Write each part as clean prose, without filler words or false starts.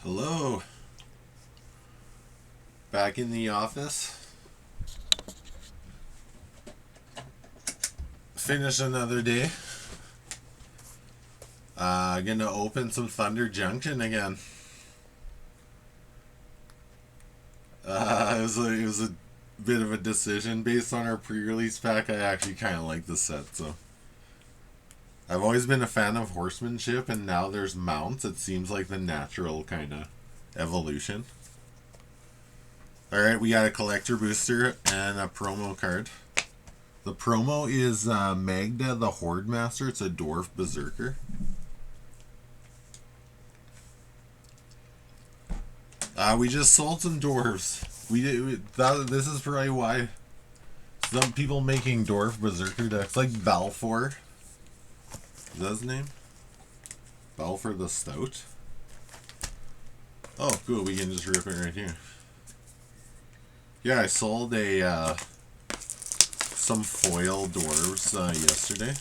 Hello. Back in the office. Finish another day. Gonna open some Thunder Junction again. It was a bit of a decision based on our pre-release pack. I actually kind of like the set, so I've always been a fan of horsemanship, and now there's mounts. It seems like the natural kind of evolution. All right, we got a collector booster and a promo card. The promo is Magda the Horde Master. It's a dwarf berserker. We just sold some dwarves. This is probably why some people making dwarf berserker decks, like Balfour. Is that his name? Balfour the Stout. Oh, cool. We can just rip it right here. Yeah, I sold some foil dwarves yesterday.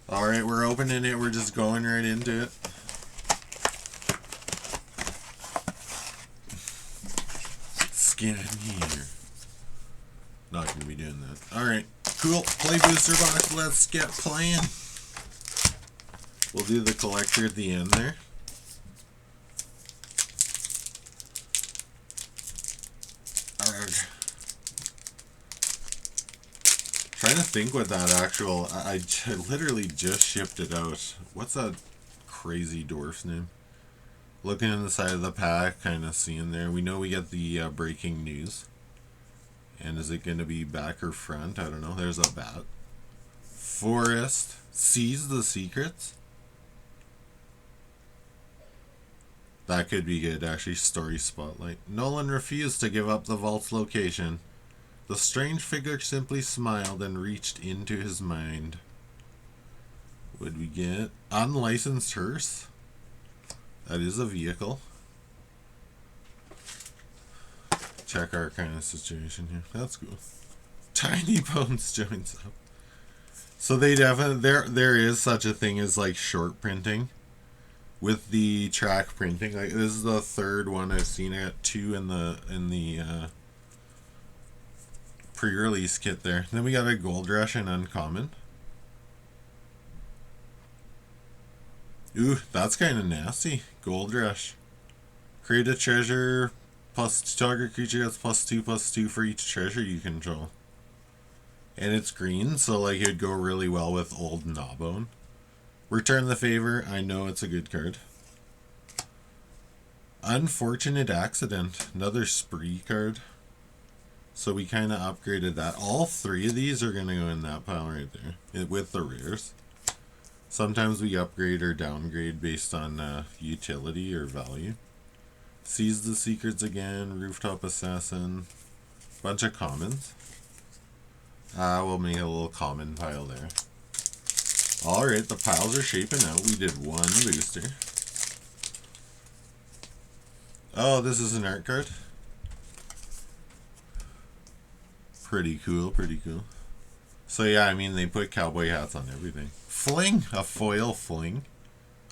Alright, we're opening it. We're just going right into it. Skin in here. Not going to be doing that. Alright, cool. Play booster box. Let's get playing. We'll do the collector at the end there. Trying to think what that actual... I literally just shipped it out. What's that crazy dwarf's name? Looking in the side of the pack, kind of seeing there. We know we get the breaking news. And is it going to be back or front? I don't know. There's a bat. Forest sees the secrets. That could be good, actually. Story spotlight. Nolan refused to give up the vault's location. The strange figure simply smiled and reached into his mind. Would we get unlicensed hearse? That is a vehicle. Check our kind of situation here. That's cool. Tiny Bones joins up. So they definitely there is such a thing as like short printing with the track printing. Like this is the third one I've seen. I got two in the pre-release kit there. Then we got a Gold Rush and Uncommon. Ooh, that's kind of nasty. Gold Rush. Create a treasure plus target creature gets +2/+2 for each treasure you control. And it's green, so like it'd go really well with Old Gnawbone. Return the favor. I know it's a good card. Unfortunate Accident. Another spree card. So we kind of upgraded that. All three of these are going to go in that pile right there with the rares. Sometimes we upgrade or downgrade based on utility or value. Seize the Secrets again. Rooftop Assassin. Bunch of commons. We'll make a little common pile there. Alright, the piles are shaping out. We did one booster. Oh, this is an art card. Pretty cool, pretty cool. So yeah, I mean, they put cowboy hats on everything. Fling! A foil fling.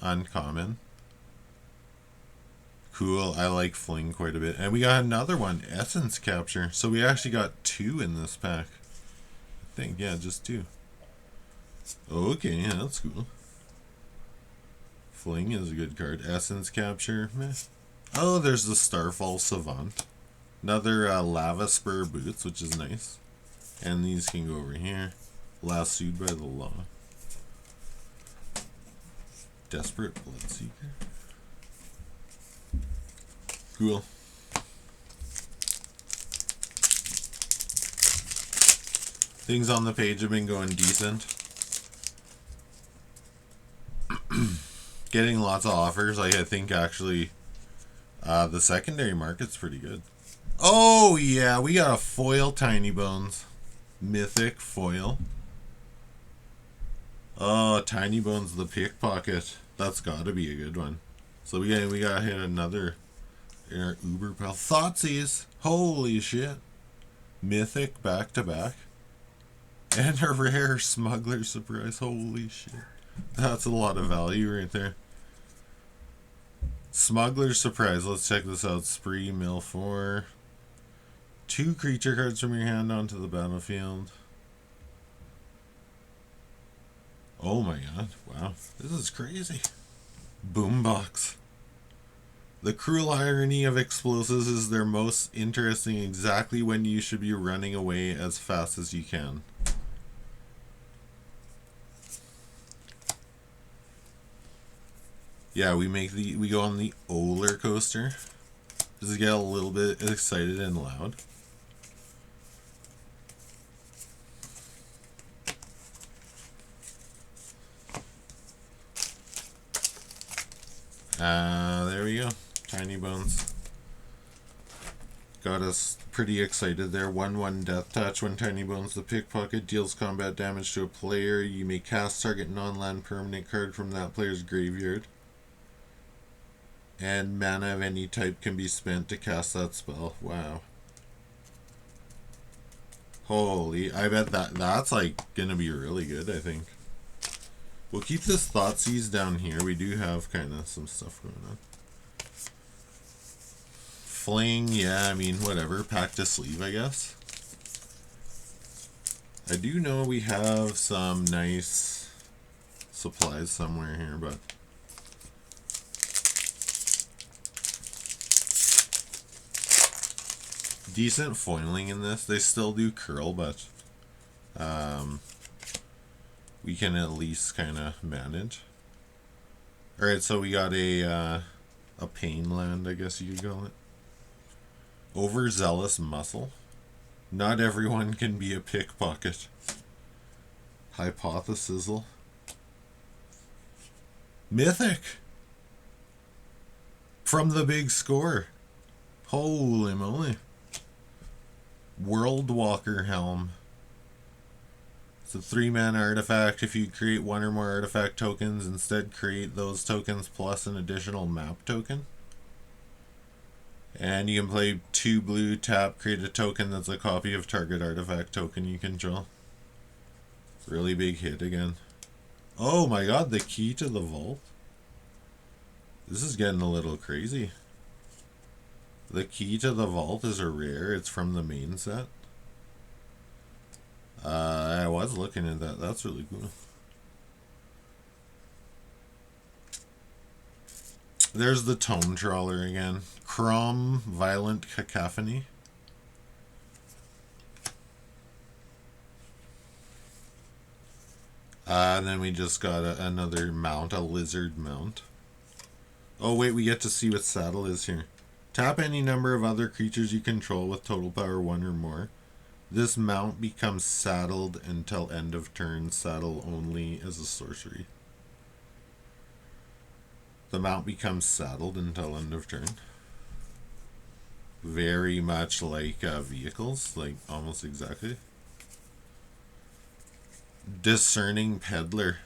Uncommon. Cool, I like fling quite a bit. And we got another one, Essence Capture. So we actually got two in this pack. I think, yeah, just two. Okay, yeah, that's cool. Fling is a good card. Essence Capture, meh. Oh, there's the Starfall Savant. Another Lava Spur Boots, which is nice. And these can go over here. Lassoed by the Law. Desperate Bloodseeker. Cool. Things on the page have been going decent. Getting lots of offers. Like, I think actually the secondary market's pretty good. Oh, yeah, we got a foil Tiny Bones. Mythic foil. Oh, Tiny Bones the Pickpocket. That's got to be a good one. So we got to hit another in our Uber pal. Thoughtseize. Holy shit. Mythic back to back. And a rare smuggler surprise. Holy shit. That's a lot of value right there. Smuggler surprise. Let's check this out. Spree, mill 4. 2 creature cards from your hand onto the battlefield. Oh my god. Wow. This is crazy. Boombox. The cruel irony of explosives is they're most interesting exactly when you should be running away as fast as you can. Yeah, we go on the Oler coaster. Just get a little bit excited and loud. There we go. Tiny Bones. Got us pretty excited there. 1/1 Death Touch. When Tiny Bones the Pickpocket deals combat damage to a player, you may cast target non-land permanent card from that player's graveyard. And mana of any type can be spent to cast that spell. Wow. Holy, I bet that's like gonna be really good, I think. We'll keep this Thoughtseize down here. We do have kind of some stuff going on. Fling, yeah, I mean, whatever. Pack to sleeve, I guess. I do know we have some nice supplies somewhere here, but... decent foiling in this. They still do curl, but... we can at least kind of manage. Alright, so we got a pain land, I guess you could call it. Overzealous Muscle. Not everyone can be a pickpocket. Hypothesizzle. Mythic! From the big score. Holy moly. Worldwalker Helm. It's a 3-mana artifact. If you create 1 or more artifact tokens, instead create those tokens plus an additional map token. And you can play 2 blue, tap, create a token that's a copy of target artifact token you control. Really big hit again. Oh my god, the key to the vault. This is getting a little crazy. The key to the vault is a rare. It's from the main set. I was looking at that. That's really cool. There's the Tome Trawler again. Crom, Violent Cacophony. And then we just got another mount, a lizard mount. Oh wait, we get to see what saddle is here. Tap any number of other creatures you control with total power 1 or more. This mount becomes saddled until end of turn. Saddle only as a sorcery. The mount becomes saddled until end of turn. Very much like vehicles, like almost exactly. Discerning Peddler.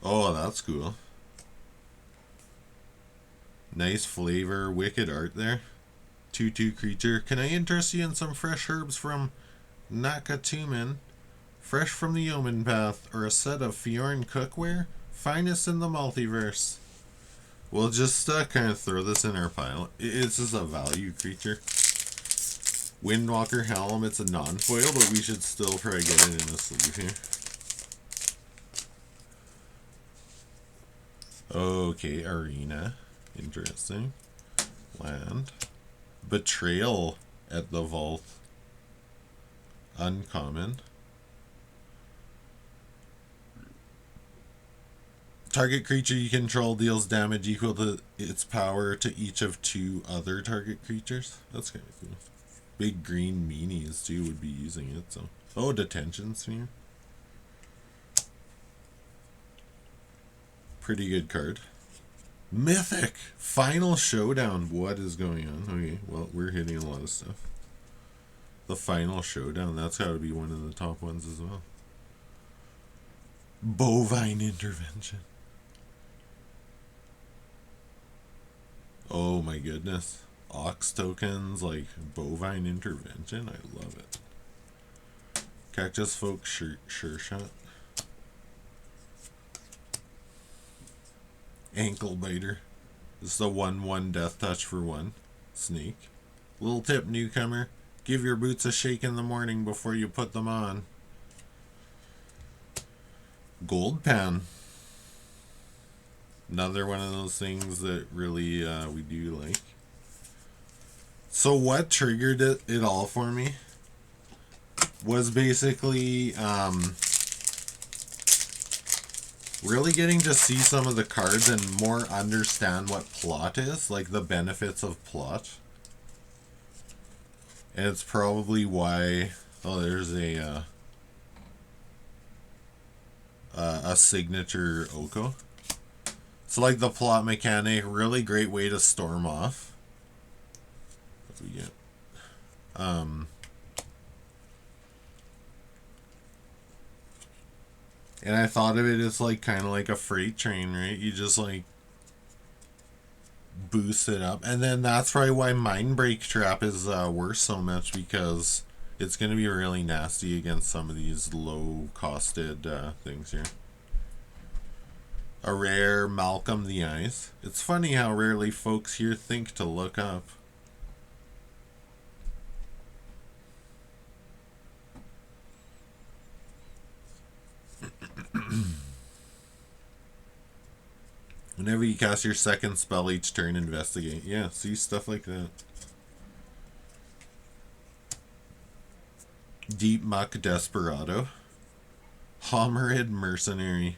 Oh, that's cool. Nice flavor, wicked art there. 2/2 creature. Can I interest you in some fresh herbs from Nakatumen? Fresh from the Yeoman Path, or a set of Fjorn cookware? Finest in the multiverse. We'll just kind of throw this in our pile. It's just a value creature. Windwalker Helm, it's a non-foil, but we should still probably get it in a sleeve here. Okay, Arena. Interesting. Land. Betrayal at the Vault. Uncommon. Target creature you control deals damage equal to its power to each of 2 other target creatures. That's kind of cool. Big green meanies too would be using it. So, oh, Detention Sphere. Pretty good card. Mythic! Final Showdown. What is going on? Okay, well, we're hitting a lot of stuff. The Final Showdown. That's got to be one of the top ones as well. Bovine Intervention. Oh my goodness. Ox tokens, like Bovine Intervention. I love it. Cactus Folk sure shot. Ankle Biter. This is a 1/1 death touch for 1. Snake. Little tip, newcomer. Give your boots a shake in the morning before you put them on. Gold Pan. Another one of those things that really we do like. So what triggered it all for me was basically really getting to see some of the cards and more understand what plot is, like the benefits of plot. And it's probably why, oh, there's a signature Oko. So like the plot mechanic, really great way to storm off. What do we get? And I thought of it as like kind of like a freight train, right? You just like boost it up. And then that's probably why Mind Break Trap is worth so much, because it's going to be really nasty against some of these low costed things here. A rare Malcolm the Eyes. It's funny how rarely folks here think to look up. Whenever you cast your second spell each turn, investigate. Yeah, see, stuff like that. Deep Muck Desperado. Homerid Mercenary.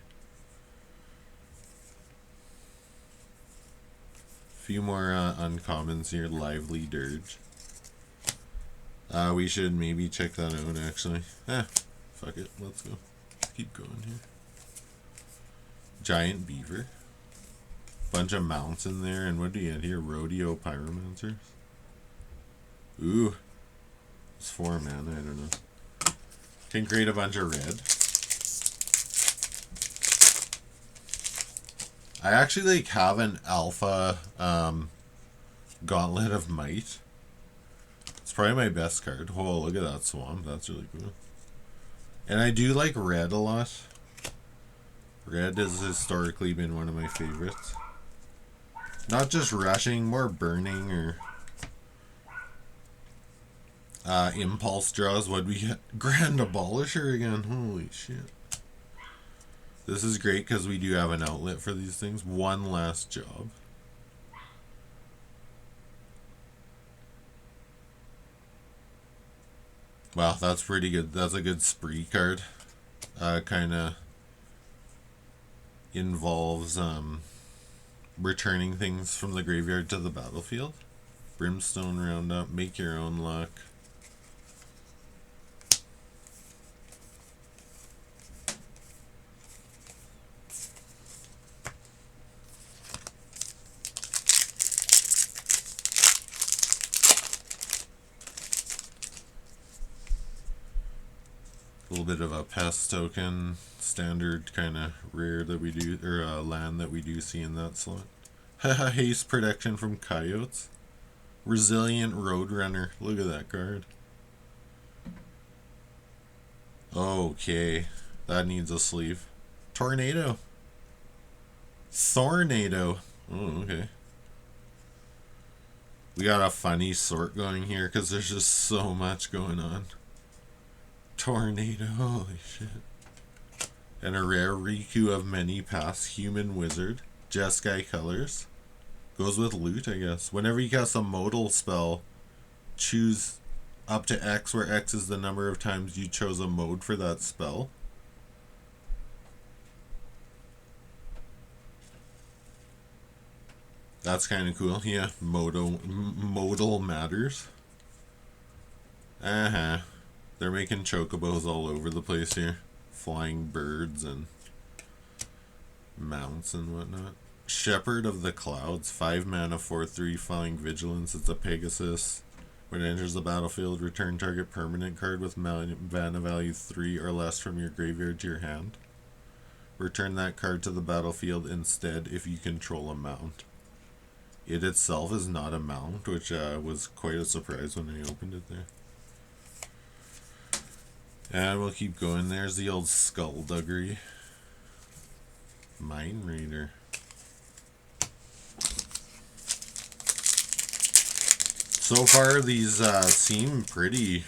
Few more uncommons here. Lively Dirge. We should maybe check that out, actually. Fuck it. Let's go. Keep going here. Giant Beaver. Bunch of mounts in there. And what do you get here? Rodeo Pyromancers. Ooh. It's 4 mana. I don't know. Can create a bunch of red. I actually like have an alpha Gauntlet of Might. It's probably my best card. Oh, look at that swamp. That's really cool. And I do like red a lot. Red has historically been one of my favorites. Not just rushing, more burning or impulse draws. What we get? Grand Abolisher again. Holy shit. This is great because we do have an outlet for these things. One last job. Wow, that's pretty good. That's a good spree card. Kind of involves returning things from the graveyard to the battlefield. Brimstone Roundup. Make your own luck. A little bit of a pest token, standard kind of rare that we do, or land that we do see in that slot. Haste protection from coyotes. Resilient Roadrunner. Look at that card. Okay, that needs a sleeve. Tornado. Thornado. Oh, okay. We got a funny sort going here because there's just so much going on. Tornado, holy shit. And a rare Riku of Many Paths, Human Wizard, Jeskai colors. Goes with loot, I guess. Whenever you cast a modal spell, choose up to X, where X is the number of times you chose a mode for that spell. That's kind of cool. Yeah, modal matters. They're making chocobos all over the place here. Flying birds and mounts and whatnot. Shepherd of the Clouds. 5 mana, 4/3, Flying Vigilance. It's a Pegasus. When it enters the battlefield, return target permanent card with mana value 3 or less from your graveyard to your hand. Return that card to the battlefield instead if you control a mount. It itself is not a mount, which was quite a surprise when I opened it there. And we'll keep going. There's the old skullduggery. Mind Reader. So far, these seem pretty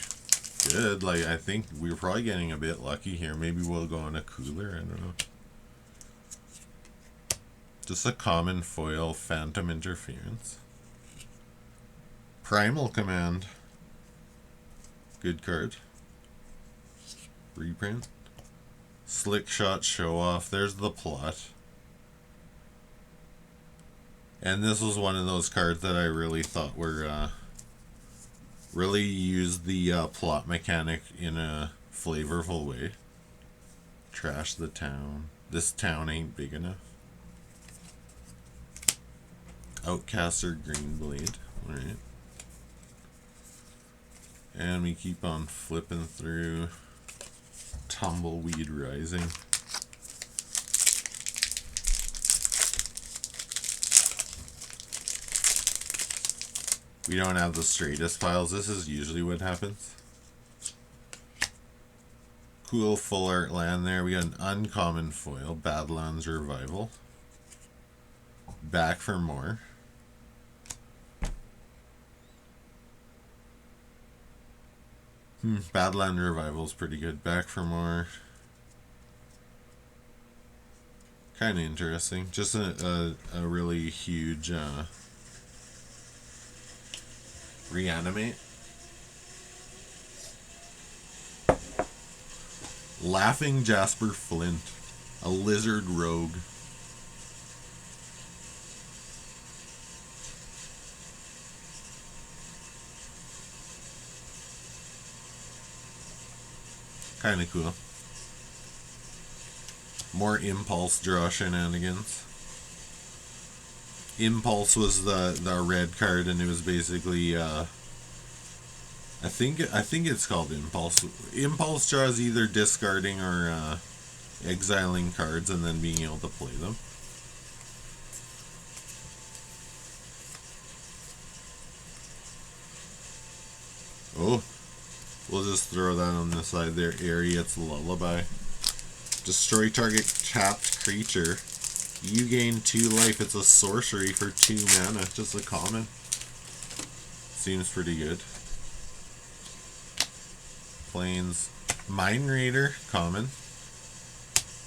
good. Like, I think we're probably getting a bit lucky here. Maybe we'll go on a cooler. I don't know. Just a common foil, Phantom Interference. Primal Command. Good card. Reprint. Slick Shot Show Off. There's the plot. And this was one of those cards that I really thought were really used the plot mechanic in a flavorful way. Trash the town. This town ain't big enough. Outcaster Green Blade. Alright. And we keep on flipping through. Tumbleweed Rising. We don't have the straightest piles. This is usually what happens. Cool full art land there. We got an uncommon foil. Badlands Revival. Back for more. Badland Revival is pretty good. Back for more. Kind of interesting. Just a really huge reanimate. Laughing Jasper Flint. A lizard rogue. Kind of cool. More Impulse draw shenanigans. Impulse was the red card, and it was basically I think it's called Impulse. Impulse draw is either discarding or exiling cards and then being able to play them. Oh, we'll just throw that on the side there. Ariet's Lullaby. Destroy target tapped creature. You gain 2 life. It's a sorcery for 2 mana. Just a common. Seems pretty good. Plains. Mind Reader. Common.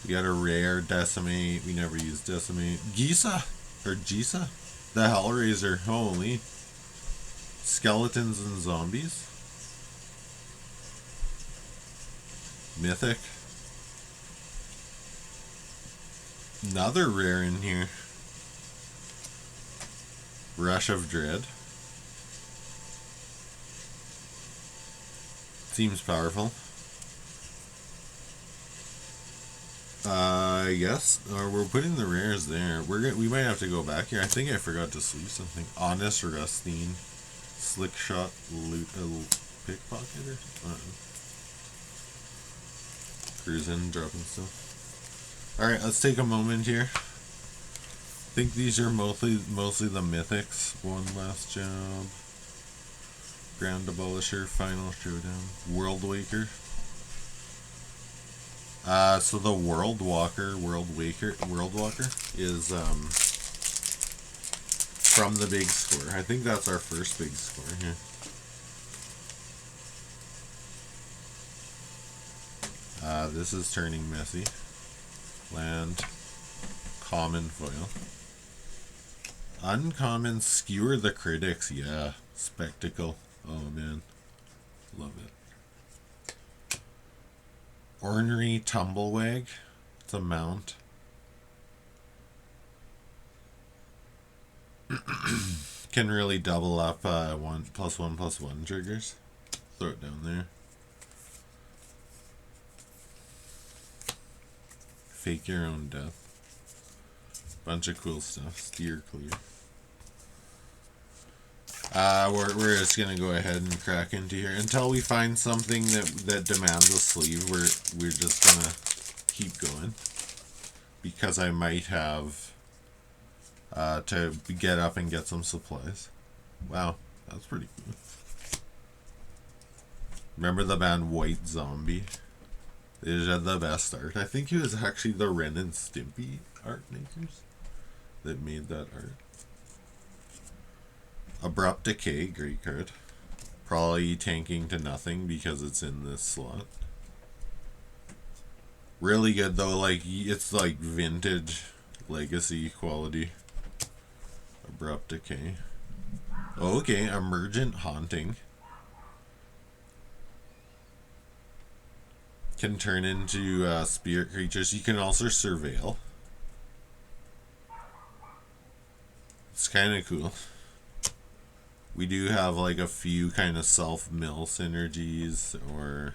We got a rare Decimate. We never used Decimate. Gisa. Or Gisa. The Hellraiser. Holy. Skeletons and Zombies. Mythic. Another rare in here. Rush of Dread. Seems powerful. I guess. Or we're putting the rares there. We might have to go back here. I think I forgot to sleeve something. Honest Rustine. Slick Shot Pickpocketer? Cruising, dropping stuff. Alright, let's take a moment here. I think these are mostly the mythics. One Last Job. Grand Abolisher, Final Showdown. World Waker. So the World Walker is from the big score. I think that's our first big score here. This is turning messy. Land. Common foil. Uncommon Skewer the Critics. Yeah. Spectacle. Oh man. Love it. Ornery Tumblewag. It's a mount. Can really double up 1+1/+1 triggers. Throw it down there. Fake Your Own Death. Bunch of cool stuff. Steer Clear. We're just gonna go ahead and crack into here until we find something that demands a sleeve. We're just gonna keep going because I might have to get up and get some supplies. Wow, that's pretty cool. Remember the band White Zombie? They just had the best art. I think it was actually the Ren and Stimpy art makers that made that art. Abrupt Decay, great card. Probably tanking to nothing because it's in this slot. Really good though, like it's like vintage legacy quality. Abrupt Decay. Okay, Emergent Haunting. Can turn into spirit creatures. You can also surveil. It's kind of cool. We do have like a few kind of self-mill synergies or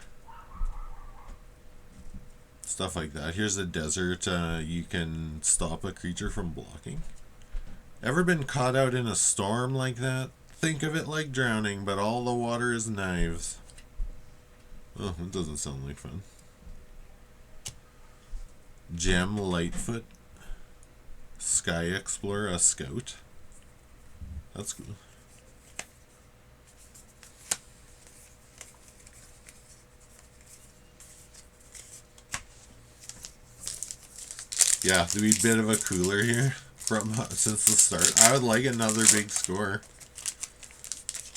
stuff like that. Here's a desert. You can stop a creature from blocking. Ever been caught out in a storm like that? Think of it like drowning, but all the water is knives. Oh, that doesn't sound like fun. Gem Lightfoot. Sky Explorer, a scout. That's cool. Yeah, to be a bit of a cooler here from since the start. I would like another big score.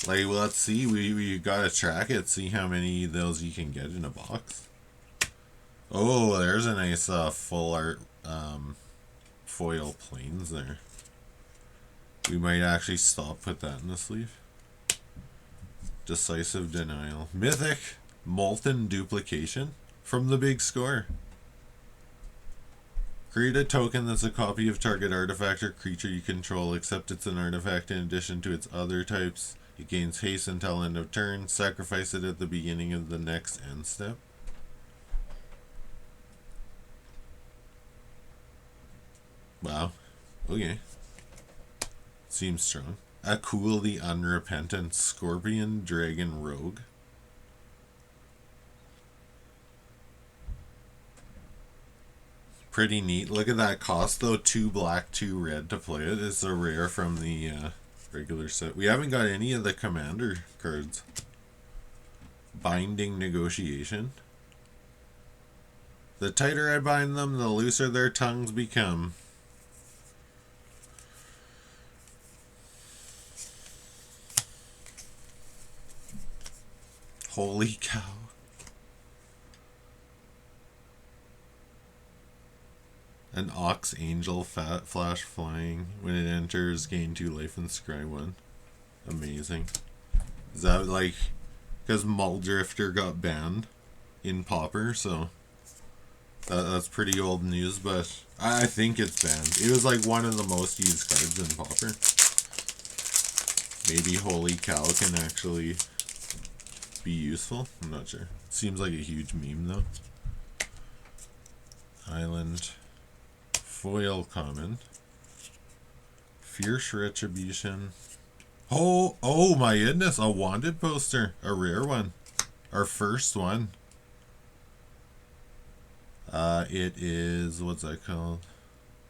Like, well, let's see. We gotta track it. See how many of those you can get in a box. Oh, there's a nice full art foil planes there. We might actually put that in the sleeve. Decisive Denial. Mythic Molten Duplication from the big score. Create a token that's a copy of target artifact or creature you control, except it's an artifact in addition to its other types. It gains haste until end of turn. Sacrifice it at the beginning of the next end step. Wow. Okay. Seems strong. Akul the Unrepentant Scorpion Dragon Rogue. Pretty neat. Look at that cost though. 2 black, 2 red to play it. It's a rare from the regular set. We haven't got any of the commander cards. Binding Negotiation. The tighter I bind them, the looser their tongues become. Holy cow. An Ox Angel Flash Flying. When it enters, gain 2 life and scry 1. Amazing. Is that like... Because Muldrifter got banned in Pauper, so... That's pretty old news, but I think it's banned. It was like one of the most used cards in Pauper. Maybe Holy Cow can actually be useful. I'm not sure. Seems like a huge meme though. Island. Foil common. Fierce Retribution. Oh my goodness, a wanted poster. A rare one. Our first one. It is, what's that called?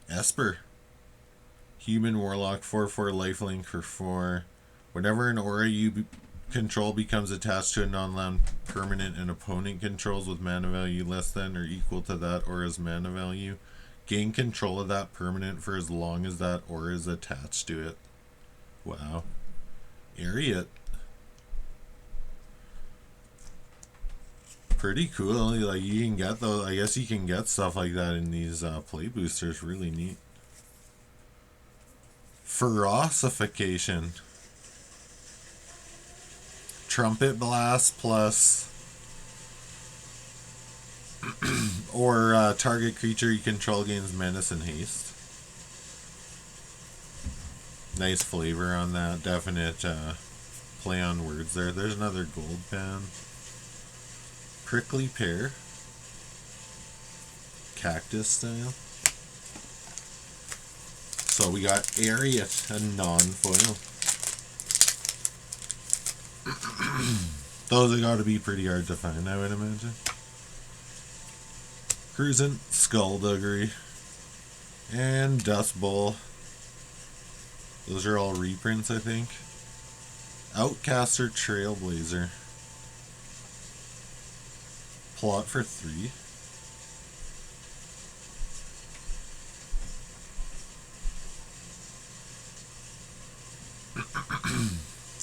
Esper. Human Warlock, 4/4 lifelink for 4. Whenever an aura you control becomes attached to a non-land permanent an opponent controls with mana value less than or equal to that aura's mana value, gain control of that permanent for as long as that aura is attached to it. Wow. Ariat. Pretty cool. Like, you can get those. I guess you can get stuff like that in these play boosters. Really neat. Ferocification. Trumpet Blast plus or target creature you control gains menace and haste. Nice flavor on that. Definite play on words there. There's another gold pen. Prickly Pear. Cactus style. So we got Ariat, a non-foil. Those have got to be pretty hard to find, I would imagine. Cruising, Skullduggery, and Dust Bowl. Those are all reprints, I think. Outcaster Trailblazer. Plot for 3.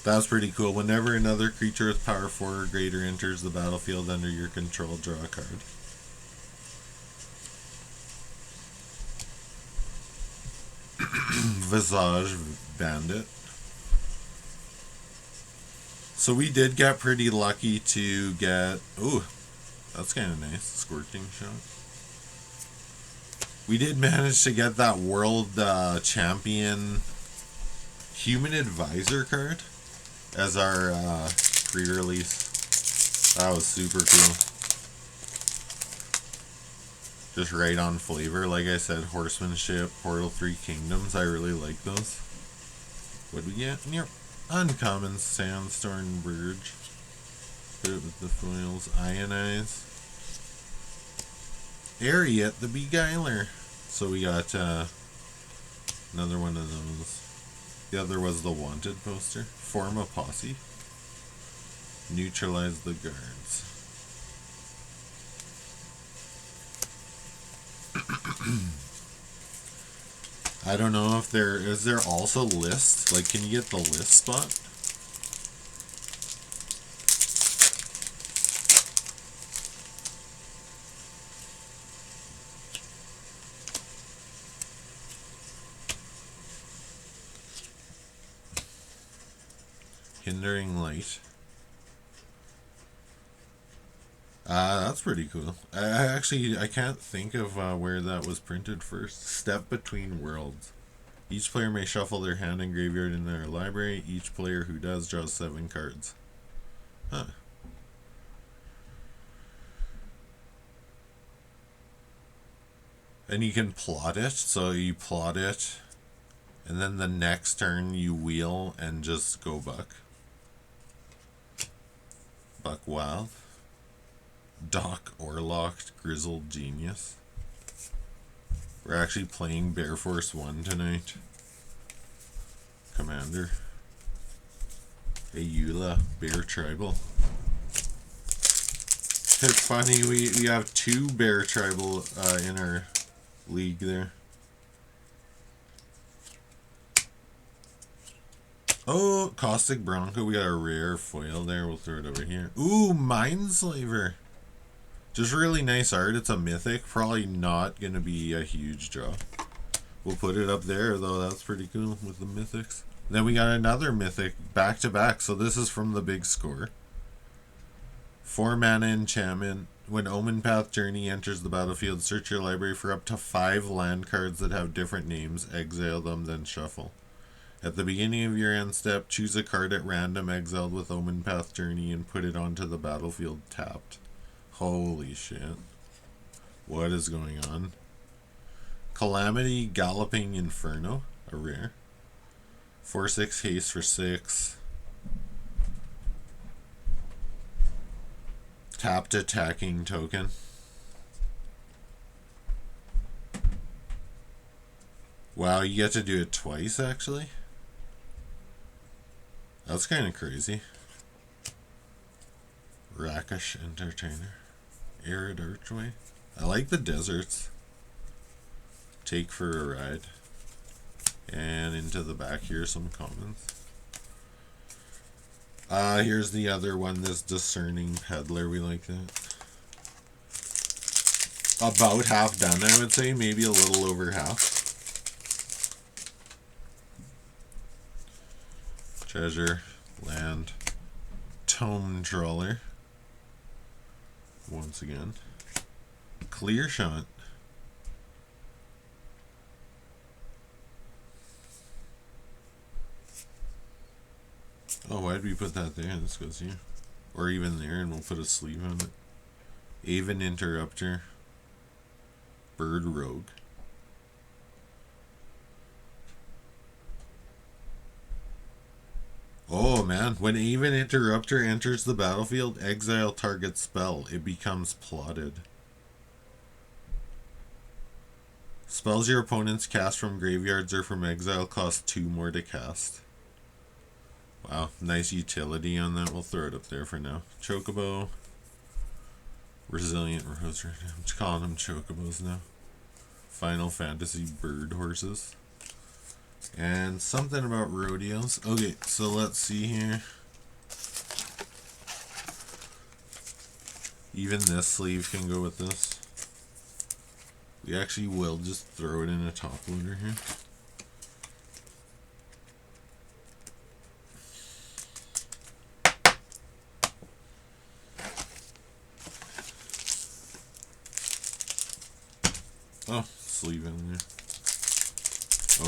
That's pretty cool. Whenever another creature with power 4 or greater enters the battlefield under your control, draw a card. Visage Bandit. So we did get pretty lucky to get... Ooh, that's kind of nice. Scorching Shot. We did manage to get that World Champion Human Advisor card as our pre-release. That was super cool. Just right on flavor. Like I said, Horsemanship, Portal 3 Kingdoms. I really like those. What do we get? Yep. Uncommon Sandstorm Verge. Put it with the foils. Ionize. Ariat the Beguiler. So we got another one of those. The other was the Wanted poster. Form a Posse. Neutralize the guards. I don't know if there is there also lists. Like, can you get the list spot? Hindering Light. That's pretty cool. I can't think of where that was printed first. Step Between Worlds. Each player may shuffle their hand and graveyard in their library. Each player who does draws 7 cards. Huh. And you can plot it. So you plot it, and then the next turn you wheel and just go buck. Buck Wild. Doc Orlocked Grizzled Genius. We're actually playing Bear Force 1 tonight. Commander. Ayula Bear Tribal. It's funny, we have 2 Bear Tribal in our league there. Oh, Caustic Bronco. We got a rare foil there. We'll throw it over here. Ooh, Mindslaver. Just really nice art. It's a mythic. Probably not going to be a huge draw. We'll put it up there, though. That's pretty cool with the mythics. Then we got another mythic back to back. So this is from the big score. 4 mana enchantment. When Omen Path Journey enters the battlefield, search your library for up to 5 land cards that have different names. Exile them, then shuffle. At the beginning of your end step, choose a card at random exiled with Omen Path Journey and put it onto the battlefield tapped. Holy shit. What is going on? Calamity Galloping Inferno, a rare. 4/6 haste for 6. Tapped attacking token. Wow, you get to do it twice actually? That's kind of crazy. Rakish Entertainer. Arid Archway. I like the deserts. Take for a ride. And into the back here, some commons. Here's the other one, this Discerning Peddler. We like that. About half done, I would say. Maybe a little over half. Treasure. Land. Tome Trawler. Once again. Clear Shot. Oh, why'd we put that there? This goes here. Or even there, and we'll put a sleeve on it. Aven Interrupter. Bird Rogue. Oh man, when Aven Interrupter enters the battlefield, exile target spell. It becomes plotted. Spells your opponents cast from graveyards or from exile cost 2 more to cast. Wow, nice utility on that. We'll throw it up there for now. Chocobo. Resilient Rose. I'm just calling them Chocobos now. Final Fantasy Bird Horses. And something about rodeos. Okay, so let's see here. Even this sleeve can go with this. We actually will just throw it in a top loader here. Oh, sleeve in there.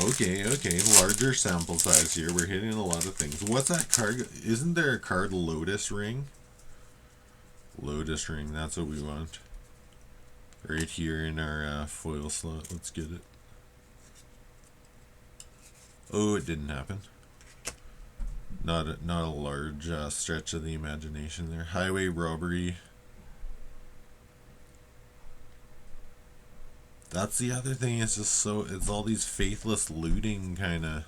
Okay, larger sample size here. We're hitting a lot of things. What's that card? Isn't there a card Lotus Ring? Lotus Ring, that's what we want. Right here in our foil slot. Let's get it. Oh, it didn't happen. Not a large stretch of the imagination there. Highway robbery. That's the other thing. It's just it's all these faithless looting kind of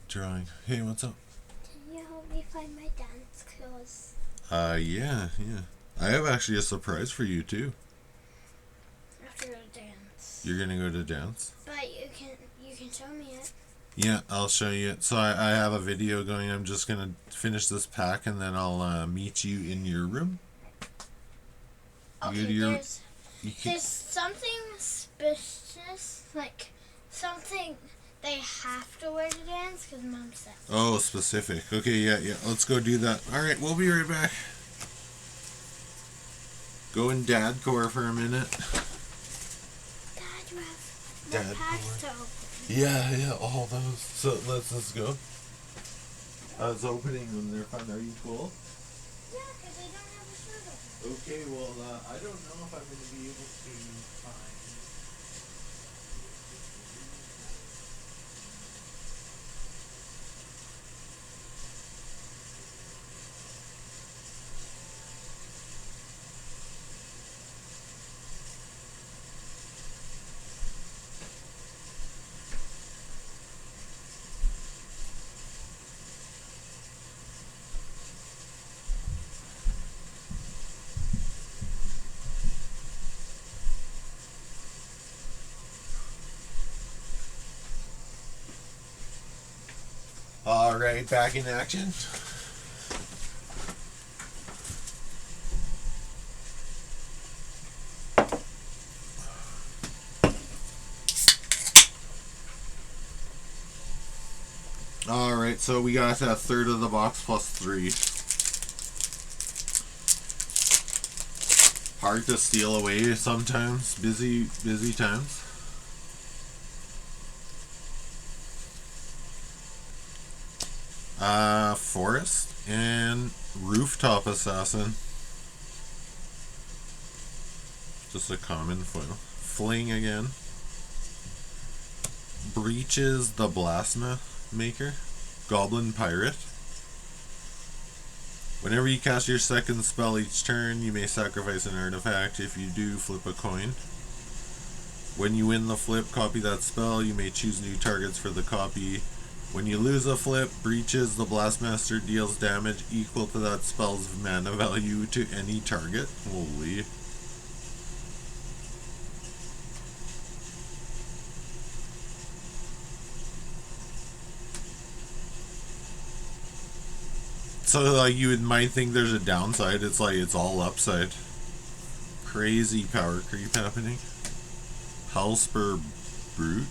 drawing. Hey, what's up? Can you help me find my dance clothes? Yeah. I have actually a surprise for you too. I have to go to dance. You're gonna go to dance? But you can show me it. Yeah, I'll show you it. So I have a video going. I'm just gonna finish this pack and then I'll meet you in your room. Okay, there's something suspicious, like something they have to wear to dance because Mom said. Oh, specific. Okay, yeah. Let's go do that. All right, we'll be right back. Go in dad core for a minute. Dad, you have more packs to open. Yeah, all those. So let's go. I was opening them. They're fun. Are you cool? Yeah, because they don't have a shirt open. Okay, well, I don't know if I'm going to be able to find... All right, back in action. All right, so we got a third of the box plus 3. Hard to steal away sometimes. Busy times. Forest and Rooftop Assassin. Just a common foil. Fling again. Breaches the Blasma Maker. Goblin Pirate. Whenever you cast your second spell each turn, you may sacrifice an artifact. If you do, flip a coin. When you win the flip, copy that spell. You may choose new targets for the copy. When you lose a flip, Breaches the Blastmaster deals damage equal to that spell's mana value to any target. Holy. So, like, you might think there's a downside. It's like it's all upside. Crazy power creep happening. Hellspur Brute.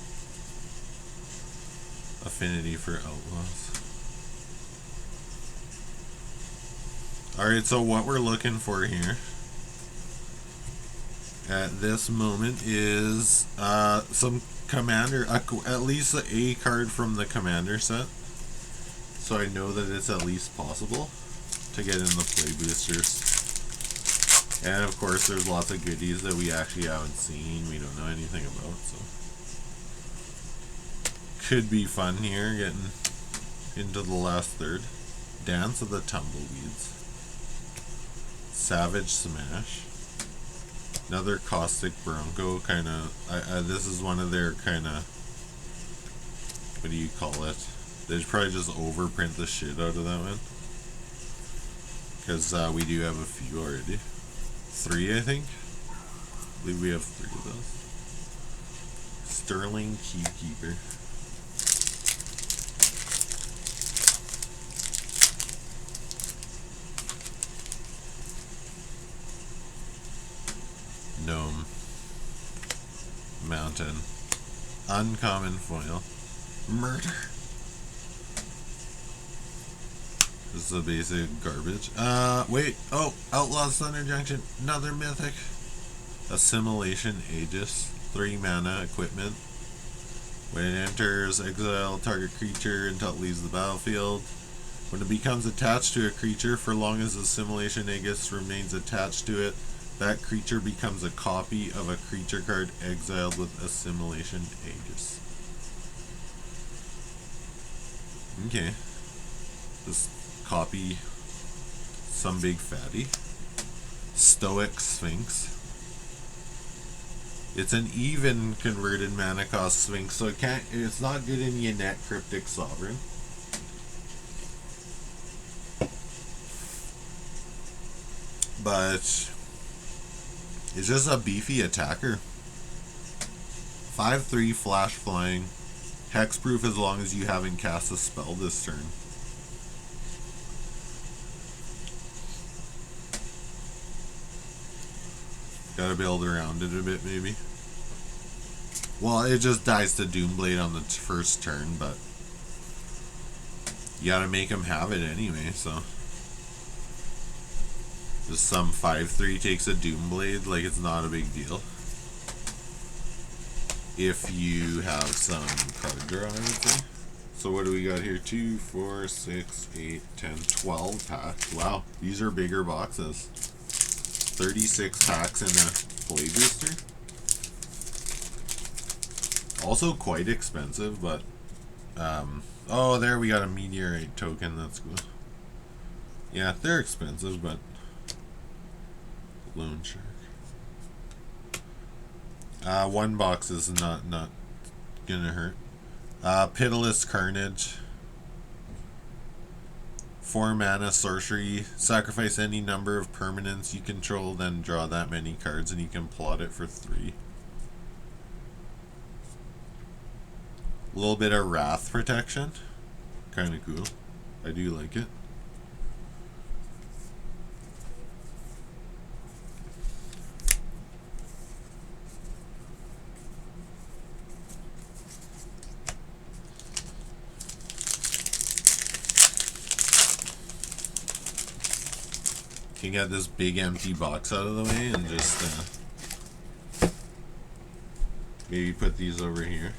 Affinity for Outlaws. Alright, so what we're looking for here at this moment is some commander, at least a card from the commander set. So I know that it's at least possible to get in the play boosters. And of course there's lots of goodies that we actually haven't seen, we don't know anything about, so could be fun here, getting into the last third. Dance of the Tumbleweeds. Savage Smash. Another Caustic Bronco, kind of, this is one of their kind of, what do you call it? They should probably just overprint the shit out of that one. Because we do have a few already. 3, I think. I believe we have 3 of those. Sterling Keykeeper. Gnome. Mountain. Uncommon foil. Murder. This is the basic garbage. Wait. Oh, Outlaws Thunder Junction. Another mythic. Assimilation Aegis. 3 mana equipment. When it enters, exile target creature until it leaves the battlefield. When it becomes attached to a creature, for long as Assimilation Aegis remains attached to it, that creature becomes a copy of a creature card exiled with Assimilation Aegis. Okay. Just copy some big fatty. Stoic Sphinx. It's an even converted mana cost Sphinx, so it's not good in Yannette Cryptic Sovereign. But it's just a beefy attacker. 5/3 flash flying. Hexproof as long as you haven't cast a spell this turn. Gotta build around it a bit, maybe. Well, it just dies to Doomblade on the first turn, but you gotta make him have it anyway, so. Just some 5/3 takes a Doomblade, like it's not a big deal. If you have some card draw, I would say. So what do we got here? 2, 4, 6, 8, 10, 12 packs. Wow, these are bigger boxes. 36 packs in a play booster. Also quite expensive, but oh, there we got a meteorite token. That's cool. Yeah, they're expensive, but loan shark. One box is not gonna hurt. Pitiless Carnage. 4 mana sorcery. Sacrifice any number of permanents you control, then draw that many cards, and you can plot it for 3. A little bit of wrath protection. Kind of cool. I do like it. Can get this big empty box out of the way and just maybe put these over here.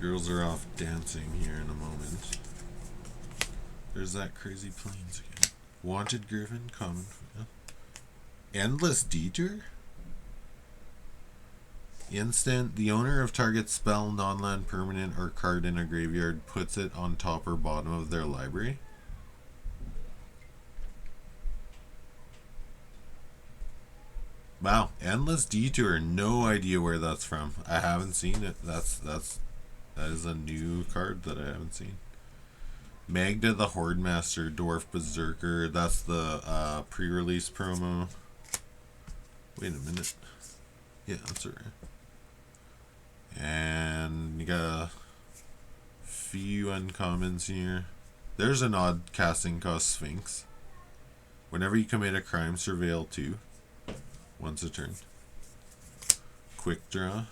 Girls are off dancing here in a moment. There's that crazy planes again. Wanted Griffin, common. Endless Detour? Instant. The owner of target spell, non-land, permanent, or card in a graveyard puts it on top or bottom of their library. Wow. Endless Detour. No idea where that's from. I haven't seen it. That is a new card that I haven't seen. Magda the Hordemaster, Dwarf Berserker. That's the pre-release promo. Wait a minute. Yeah, that's alright. And you got a few uncommons here. There's an odd casting cost Sphinx. Whenever you commit a crime, surveil 2. Once a turn. Quick draw.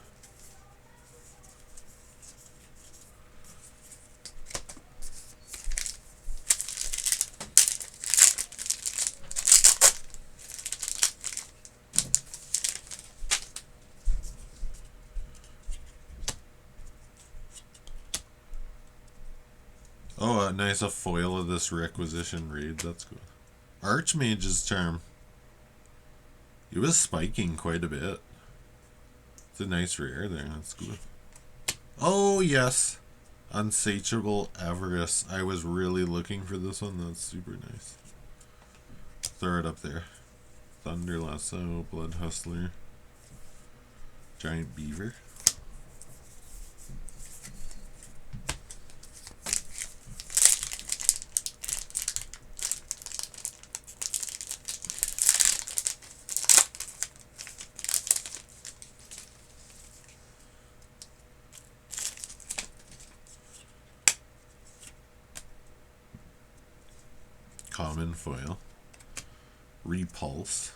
Oh, a nice foil of this Requisition Raid. That's cool. Archmage's Charm. It was spiking quite a bit. It's a nice rare there. That's cool. Oh, yes. Unsatiable Avarice. I was really looking for this one. That's super nice. Throw it up there. Thunder Lasso, Blood Hustler, Giant Beaver. uncommon foil. Repulse.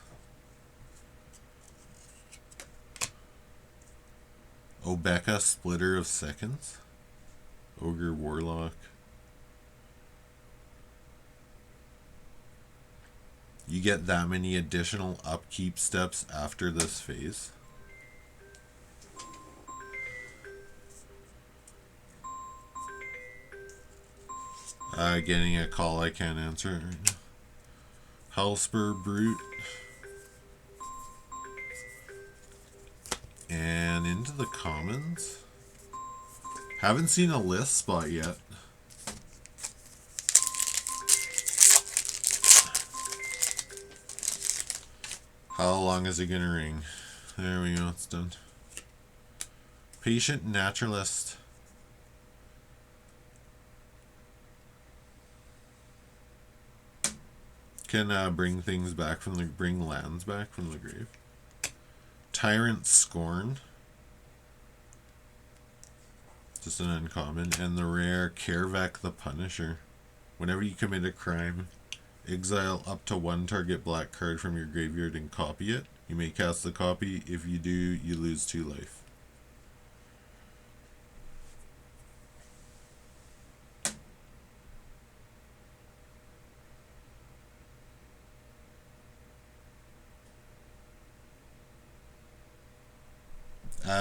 Obeka, Splitter of Seconds. Ogre, Warlock. You get that many additional upkeep steps after this phase. Getting a call I can't answer right now. Hellspur Brute. And into the commons. Haven't seen a list spot yet. How long is it gonna ring? There we go, it's done. Patient Naturalist. Can bring things back from the lands back from the grave. Tyrant Scorn. Just an uncommon. And the rare Kervek the Punisher. Whenever you commit a crime, exile up to one target black card from your graveyard and copy it. You may cast the copy. If you do, you lose 2 life.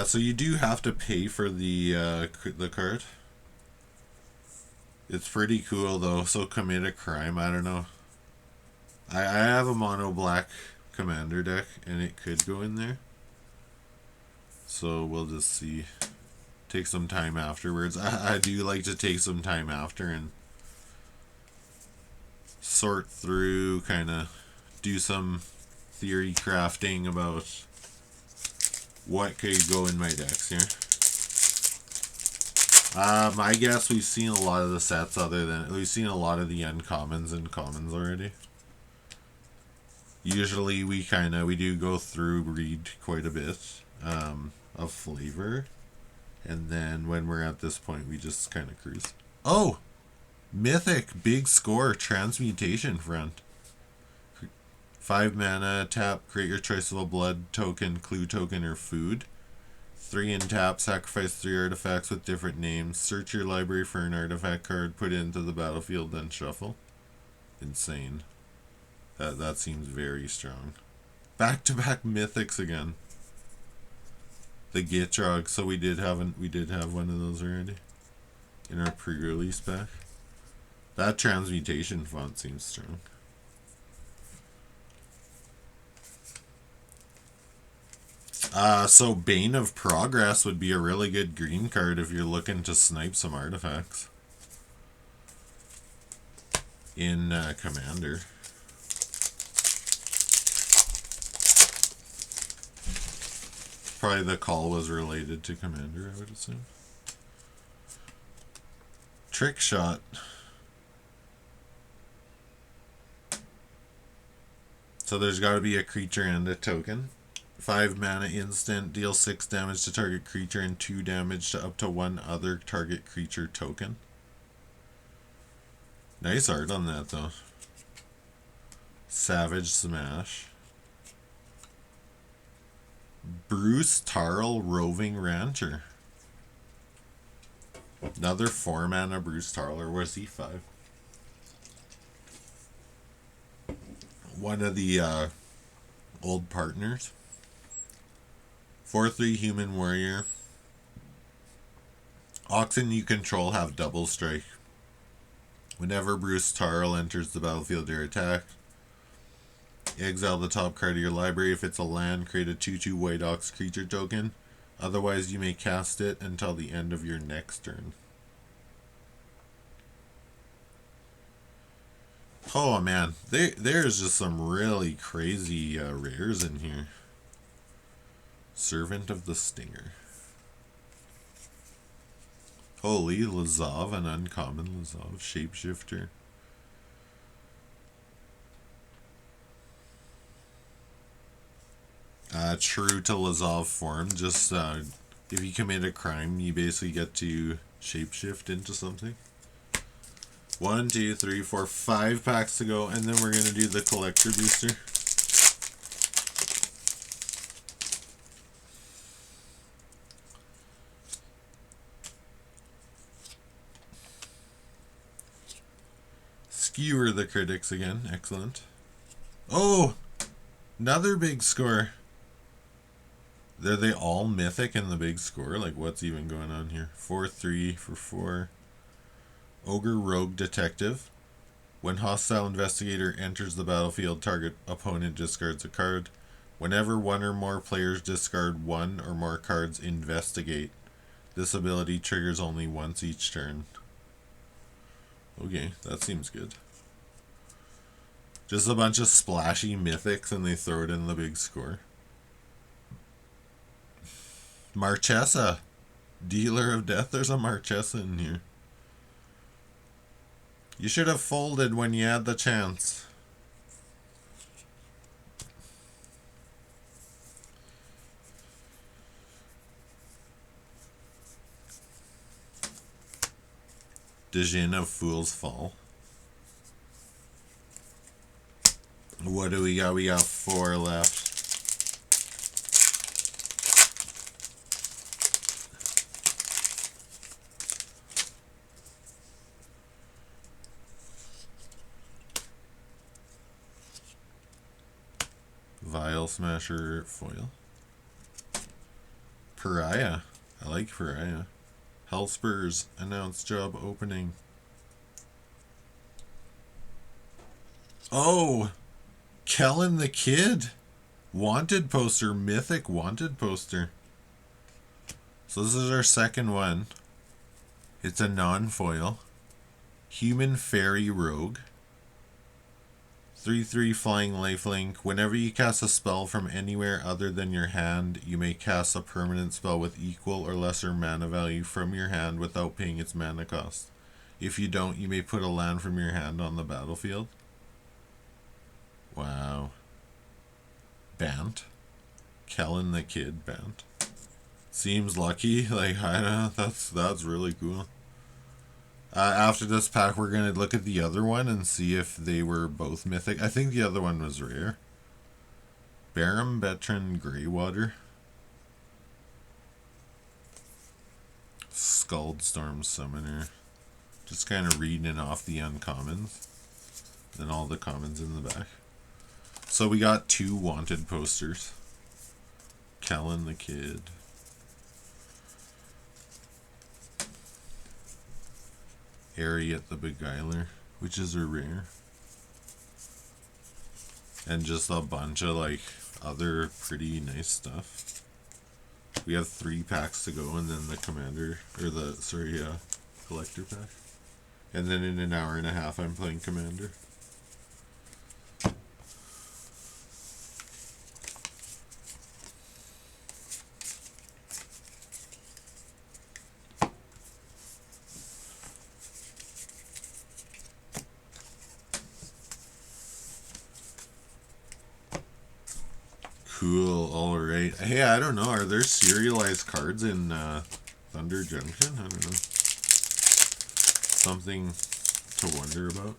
So you do have to pay for the card. It's pretty cool though. So commit a crime. I don't know. I have a mono black commander deck, and it could go in there. So we'll just see. Take some time afterwards. I do like to take some time after and sort through, kind of do some theory crafting about what could go in my decks here. I guess we've seen a lot of the sets we've seen a lot of the uncommons and commons already. Usually we do go through, read quite a bit of flavor, and then when we're at this point we just kind of cruise. Oh! Mythic, big score, Transmutation Front. 5 mana, tap, create your choice of a blood token, clue token, or food. 3 in tap, sacrifice 3 artifacts with different names. Search your library for an artifact card, put it into the battlefield, then shuffle. Insane. That seems very strong. Back-to-back mythics again. The Gitrog, so we did have one of those already in our pre-release pack. That transmutation font seems strong. So Bane of Progress would be a really good green card if you're looking to snipe some artifacts in Commander. Probably the call was related to Commander, I would assume. Trick Shot. So there's got to be a creature and a token. 5 mana instant, deal 6 damage to target creature and 2 damage to up to 1 other target creature token. Nice art on that though. Savage Smash. Bruce Tarl, Roving Rancher. Another 4 mana Bruce Tarl, or was he 5? One of the old partners. 4/3 Human Warrior. Oxen you control have double strike. Whenever Bruce Tarl enters the battlefield, you're attacked. Exile the top card of your library. If it's a land, create a 2/2 White Ox creature token. Otherwise, you may cast it until the end of your next turn. Oh man, there's just some really crazy rares in here. Servant of the Stinger. Holy, Lazav, an uncommon Lazav. Shapeshifter. True to Lazav form. Just if you commit a crime, you basically get to shapeshift into something. 1, 2, 3, 4, 5 packs to go, and then we're going to do the collector booster. Skewer the critics again. Excellent. Oh! Another big score. Are they all mythic in the big score? Like, what's even going on here? 4-3 for 4. Ogre Rogue Detective. When hostile investigator enters the battlefield, target opponent discards a card. Whenever one or more players discard one or more cards, investigate. This ability triggers only once each turn. Okay, that seems good. Just a bunch of splashy mythics and they throw it in the big score. Marchesa. Dealer of Death. There's a Marchesa in here. You should have folded when you had the chance. Djinn of Fool's Fall. What do we got? We got 4 left. Vial Smasher foil. Pariah. I like Pariah. Hellspurs announced job opening. Oh! Kellen the Kid. Wanted poster. Mythic wanted poster. So this is our second one. It's a non-foil. Human Fairy Rogue. 3/3 flying lifelink. Whenever you cast a spell from anywhere other than your hand, you may cast a permanent spell with equal or lesser mana value from your hand without paying its mana cost. If you don't, you may put a land from your hand on the battlefield. Wow. Bant. Kellen the Kid Bant. Seems lucky. Like, I don't know. That's really cool. After this pack, we're going to look at the other one and see if they were both mythic. I think the other one was rare. Barum Betran Greywater. Scaldstorm Summoner. Just kind of reading off the uncommons. Then all the commons in the back. So we got 2 wanted posters. Kellen the Kid. Harriet the Beguiler, which is a rare. And just a bunch of like other pretty nice stuff. We have 3 packs to go and then the commander, or the, collector pack. And then in an hour and a half I'm playing commander. Cool, alright. Hey, I don't know, are there serialized cards in Thunder Junction? I don't know. Something to wonder about.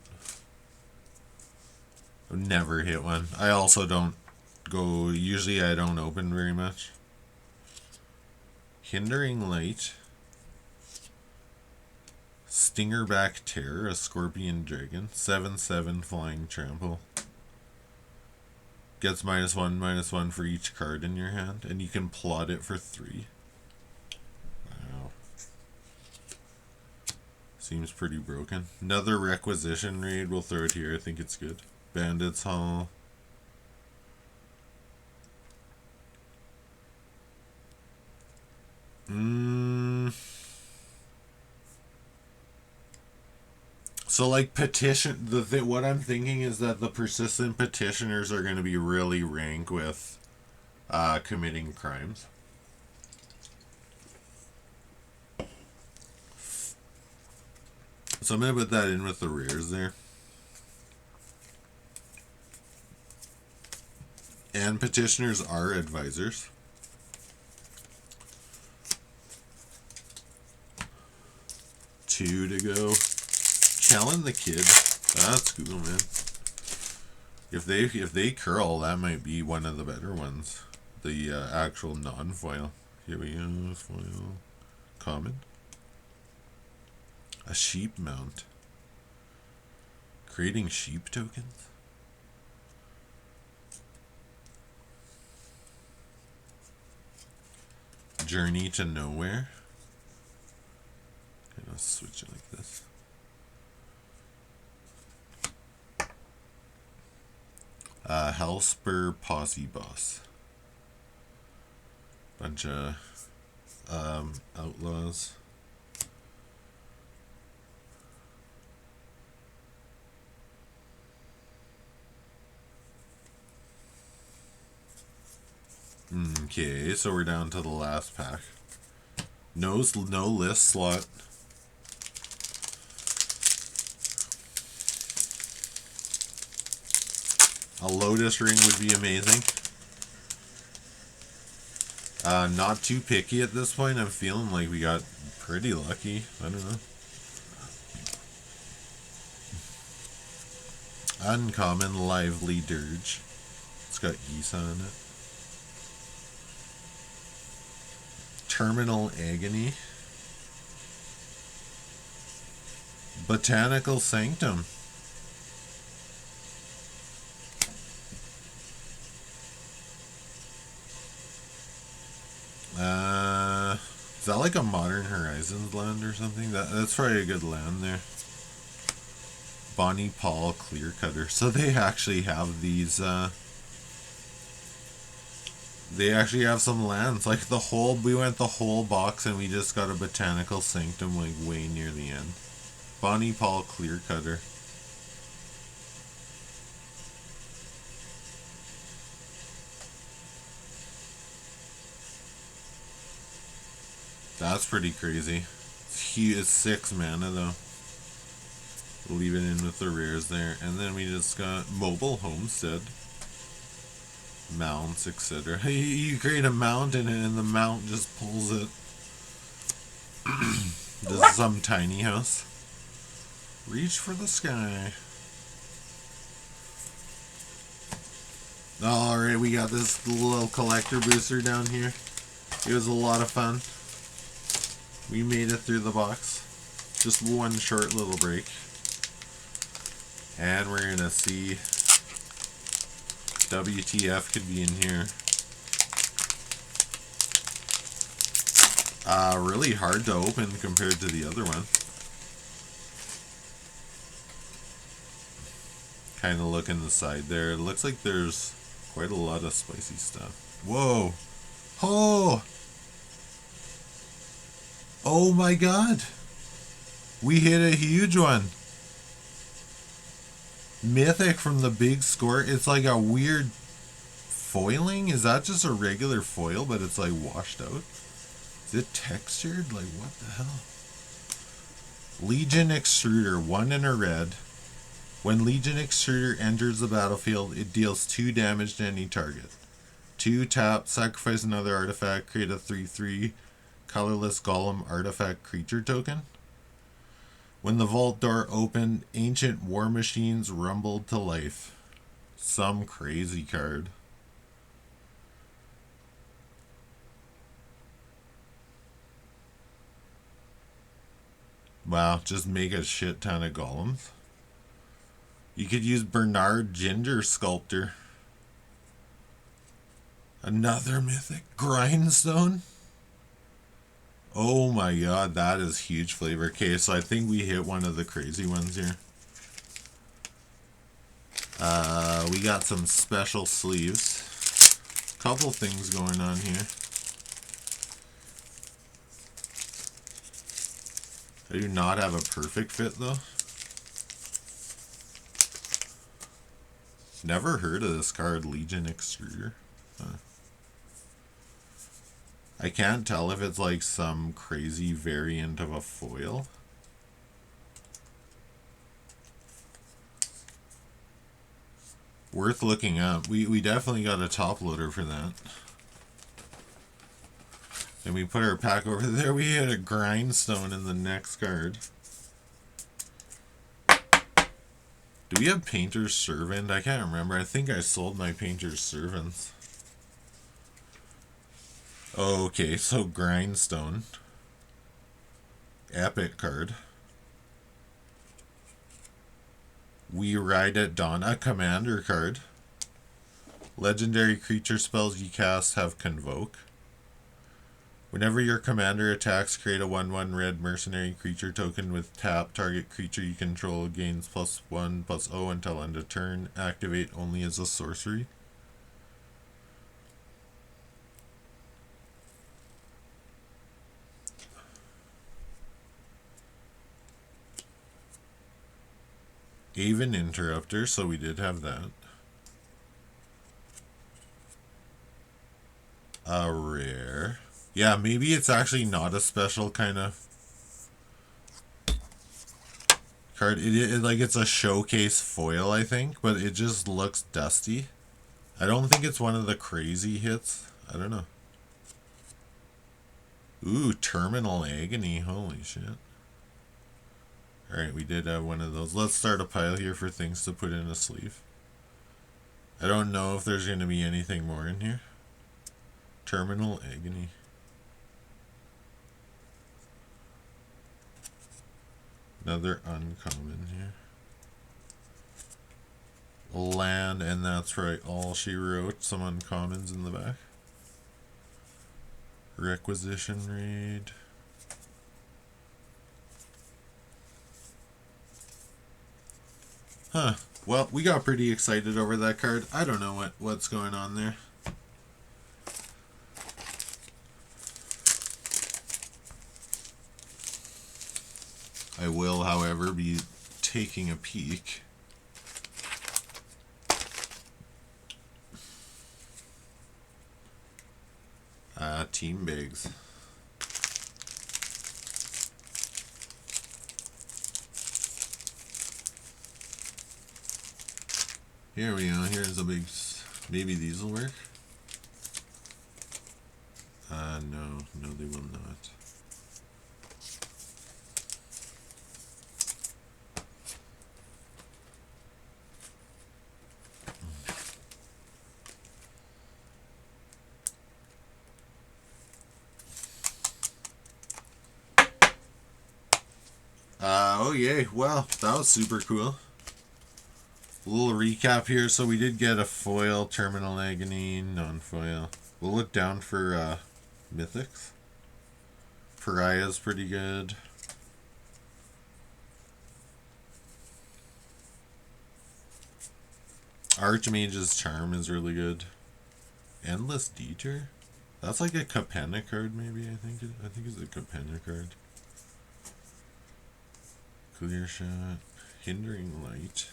I've never hit one. I also don't go, usually I don't open very much. Hindering Light. Stingerback Terror, a Scorpion Dragon. 7/7 Flying Trample. Gets -1/-1 for each card in your hand, and you can plot it for 3. Wow. Seems pretty broken. Another Requisition raid. We'll throw it here. I think it's good. Bandits Hall. So, like, petition, what I'm thinking is that the persistent petitioners are going to be really rank with committing crimes. So I'm going to put that in with the rares there. And petitioners are advisors. Two to go. Telling the kid. That's cool, man. If they curl, that might be one of the better ones. The actual non-foil. Here we go. Foil. Common. A sheep mount. Creating sheep tokens. Journey to Nowhere. Okay, let's switch it like this. Hellspur Posse Boss. Bunch of outlaws. Okay, so we're down to the last pack. No list slot. A Lotus ring would be amazing. Not too picky at this point. I'm feeling like we got pretty lucky. I don't know. Uncommon Lively Dirge. It's got geese on it. Terminal Agony. Botanical Sanctum. Is that like a Modern Horizons land or something? That's probably a good land there. Bonnie Paul Clear Cutter. So they actually have these, they actually have some lands. Like we went the whole box and we just got a Botanical Sanctum like way near the end. Bonnie Paul Clear Cutter. That's pretty crazy. It's 6 mana though. Leave it in with the rares there. And then we just got Mobile Homestead. Mounts, etc. You create a mount and the mount just pulls it. This is some tiny house. Reach for the sky. Alright, we got this little collector booster down here. It was a lot of fun. We made it through the box. Just one short little break. And we're gonna see WTF could be in here. Really hard to open compared to the other one. Kind of look in the side there. It looks like there's quite a lot of spicy stuff. Whoa! Oh! Oh my god! We hit a huge one. Mythic from the big score. It's like a weird foiling. Is that just a regular foil, but it's like washed out? Is it textured? Like what the hell? Legion Extruder, 1 in a red. When Legion Extruder enters the battlefield, it deals 2 damage to any target. 2 tap, sacrifice another artifact, create a 3/3 colorless golem artifact creature token. When the vault door opened, ancient war machines rumbled to life. Some crazy card. Wow, just make a shit ton of golems. You could use Bernard Ginger Sculptor. Another mythic. Grindstone. Oh my god, that is huge flavor. Okay, so I think we hit one of the crazy ones here. We got some special sleeves. Couple things going on here. I do not have a perfect fit though. Never heard of this card, Legion Extruder. Huh. I can't tell if it's like some crazy variant of a foil. Worth looking up. We definitely got a top loader for that. And we put our pack over there. We had a grindstone in the next card. Do we have Painter's Servant? I can't remember. I think I sold my Painter's Servants. Okay, so Grindstone. Epic card. We Ride at Dawn. A commander card. Legendary creature spells you cast have Convoke. Whenever your commander attacks, create a 1/1 red mercenary creature token with tap. Target creature you control gains +1/+0 until end of turn. Activate only as a sorcery. Aven Interrupter, so we did have that. A rare. Yeah, maybe it's actually not a special kind of card. Like it's a showcase foil, I think, but it just looks dusty. I don't think it's one of the crazy hits. I don't know. Ooh, Terminal Agony. Holy shit. Alright, we did have one of those. Let's start a pile here for things to put in a sleeve. I don't know if there's going to be anything more in here. Terminal Agony. Another uncommon here. Land, and that's right, All She Wrote. Some uncommons in the back. Requisition Raid. Huh. Well, we got pretty excited over that card. I don't know what's going on there. I will, however, be taking a peek. Team Bigs. Here we go. Here's a big. Maybe these will work. No, they will not. Oh yay, well, that was super cool. A little recap here. So we did get a foil, Terminal Agony, non-foil. We'll look down for mythics. Pariah's pretty good. Archmage's Charm is really good. Endless Detour? That's like a Capenna card, maybe. I think it's a Capenna card. Clear Shot, Hindering Light,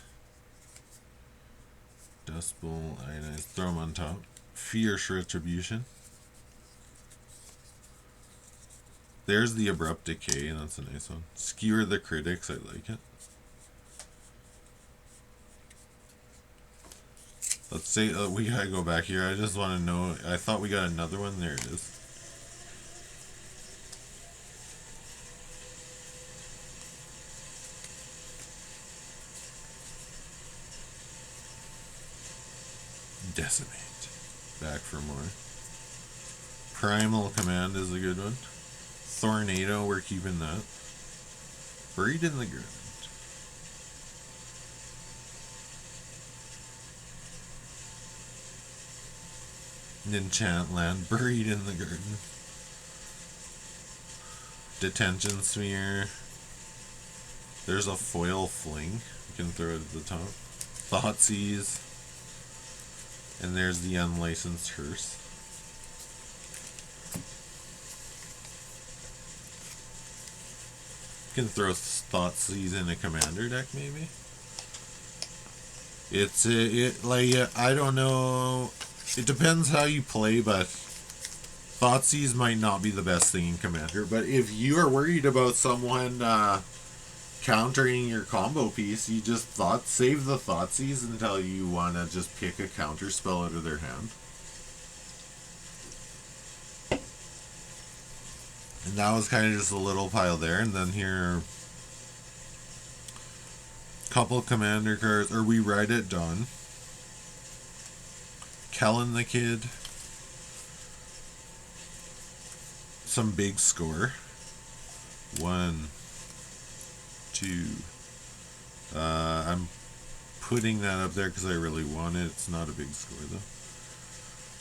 Dust Bowl, Ionize, throw them on top. Fierce Retribution. There's the Abrupt Decay, and that's a nice one. Skewer the Critics, I like it. Let's say, we gotta go back here. I just want to know, I thought we got another one. There it is. Decimate. Back for more. Primal Command is a good one. Tornado, we're keeping that. Buried in the Ground. Enchantland, Buried in the Garden. Detention Sphere. There's a foil Fling. You can throw it at the top. Thoughtseize. And there's the Unlicensed Hearse. You can throw Thoughtseize in a commander deck, maybe. It's I don't know. It depends how you play, but Thoughtseize might not be the best thing in commander. But if you are worried about someone countering your combo piece, you just save the Thoughtseize until you want to just pick a counter spell out of their hand. And that was kind of just a little pile there, and then here Couple commander cards, or we write it done. Kellen the Kid. Some big score. 1, 2. I'm putting that up there because I really want it. It's not a big score though.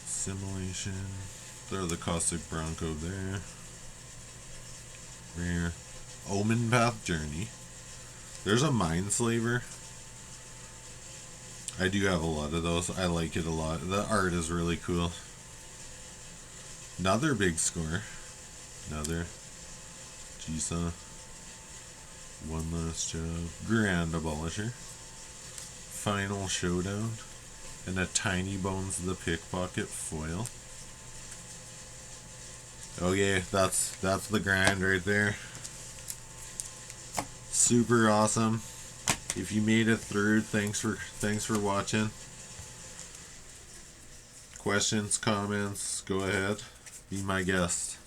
Simulation. Throw the Caustic Bronco there. Rare. Omen Path Journey. There's a Mindslaver. I do have a lot of those. I like it a lot. The art is really cool. Another big score. Another. Jisa. One Last Job. Grand Abolisher. Final Showdown. And a Tiny Bones the Pickpocket foil. Okay, that's the grind right there. Super awesome. If you made it through, thanks for watching. Questions, comments, go ahead. Be my guest.